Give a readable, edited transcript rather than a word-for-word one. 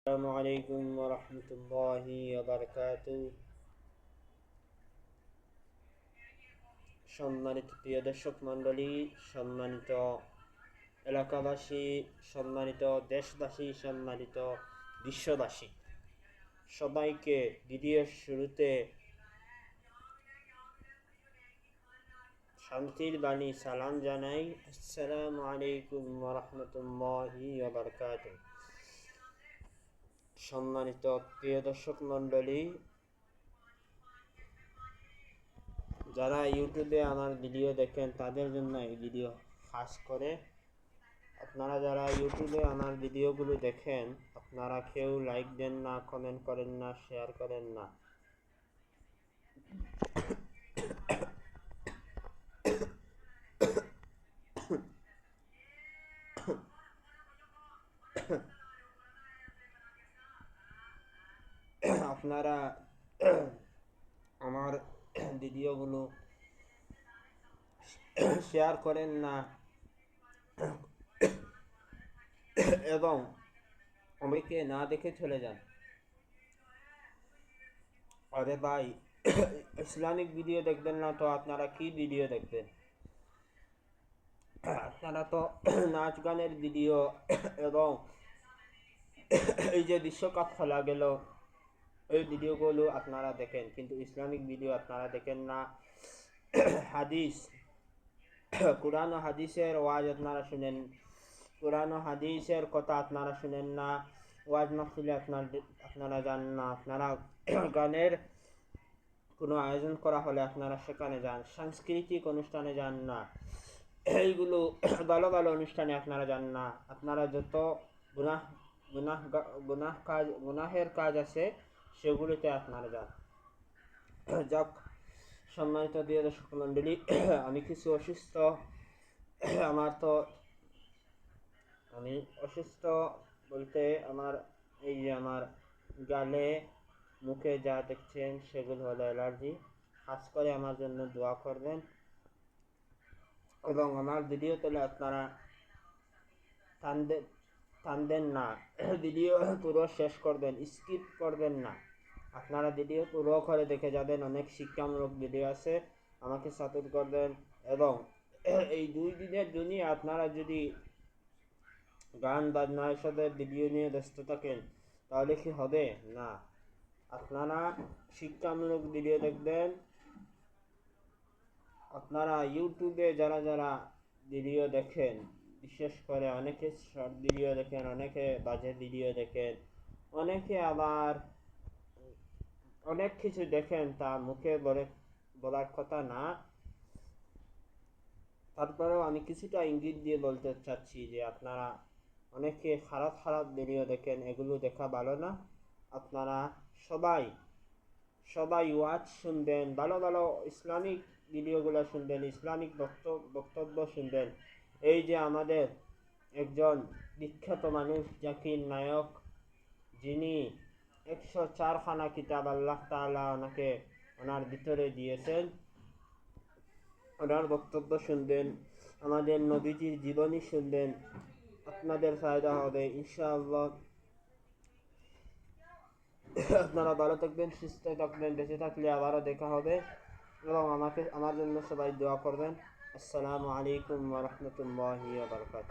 আসসালামু আলাইকুম ওয়া রাহমাতুল্লাহি ওয়া বারাকাতুহু। সম্মানিত প্রিয় দর্শক মণ্ডলী, সম্মানিত এলাকাবাসী, সম্মানিত দেশবাসী, সম্মানিত বিশ্ববাসী, সবাইকে ভিডিওর শুরুতে শান্তির বাণী সালাম জানাই। আসসালামু আলাইকুম ওয়া রাহমাতুল্লাহি ওয়া বারাকাতুহু। সম্মানিত প্রিয় দর্শক মণ্ডলী, যারা ইউটিউবে আমার ভিডিও দেখেন তাদের জন্য এই ভিডিও খাস করে। আপনারা যারা ইউটিউবে আমার ভিডিওগুলো দেখেন, আপনারা কেউ লাইক দেন না, কমেন্ট করেন না, শেয়ার করেন না। আপনারা আমার ভিডিওগুলো শেয়ার করেন না এবং অনেকে না দেখে চলে যান। আরে ভাই, ইসলামিক ভিডিও দেখবেন না তো আপনারা কি ভিডিও দেখবেন? আপনারা তো নাচ গানের ভিডিও এবং এই যে বিশ্বকাপ খেলা গেল এই ভিডিওগুলো আপনারা দেখেন, কিন্তু ইসলামিক ভিডিও আপনারা দেখেন না। হাদিস, কোরআন ও হাদিসের ওয়াজ আপনারা শুনেন, কোরআন ও হাদিসের কথা আপনারা শুনেন না। ওয়াজ মাহফিলে আপনারা যান না। আপনারা গানের কোনো আয়োজন করা হলে আপনারা সেখানে যান, সাংস্কৃতিক অনুষ্ঠানে যান না। এইগুলো ভালো ভালো অনুষ্ঠানে আপনারা যান না। আপনারা যত গুনাহ গুনাহ গুনাহের কাজ আছে সেগুলিতে আপনারা যান। যাক, সম্মানিত প্রিয় দর্শক মণ্ডলী, আমি কিছু অসুস্থ। আমি অসুস্থ বলতে এই যে আমার গালে মুখে যা দেখছেন সেগুলো হলো অ্যালার্জি। খাস করে আমার জন্য দোয়া করবেন এবং আমার ভিডিও পেলে আপনারা টানবেন না, ভিডিও পুরো শেষ করবেন, স্কিপ করবেন না। আপনারা ভিডিও পুরো করে দেখে যাবেন, অনেক শিক্ষামূলক ভিডিও আছে, আমাকে সাপোর্ট করবেন। এবং এই 2 দিনের জন্যই আপনারা যদি গান বাজনা এসবের ভিডিও নিয়ে ব্যস্ত থাকেন তাহলে কি হবে? না, আপনারা শিক্ষামূলক ভিডিও দেখবেন। আপনারা ইউটিউবে যারা যারা ভিডিও দেখেন, বিশেষ করে অনেকে শর্ট ভিডিও দেখেন, অনেকে বাজে ভিডিও দেখেন, অনেকে আবার অনেক কিছু দেখেন তা মুখে বলার কথা না। তারপরেও আমি কিছুটা ইঙ্গিত দিয়ে বলতে চাচ্ছি যে আপনারা অনেকে খারাপ খারাপ ভিডিও দেখেন, এগুলো দেখা ভালো না। আপনারা সবাই ওয়াজ শুনবেন, ভালো ভালো ইসলামিক ভিডিওগুলো শুনবেন, ইসলামিক বক্তব্য শুনবেন। এই যে আমাদের একজন বিখ্যাত মানুষ জাকির নায়ক, যিনি 104খানা কিতাব আল্লাহ তাআলা ওনাকে ওনার ভিতরে দিয়েছেন, ওনার বক্তব্য শুনবেন, আমাদের নবীজির জীবনী শুনবেন, আপনাদের ফায়দা হবে ইনশাআল্লাহ। আপনারা ভালো থাকবেন, সুস্থ থাকবেন, বেঁচে থাকলে আবারও দেখা হবে এবং আমার জন্য সবাই দোয়া করবেন। আসসালামু আলাইকুম ওয়া রাহমাতুল্লাহি ওয়া বারাকাতুহু।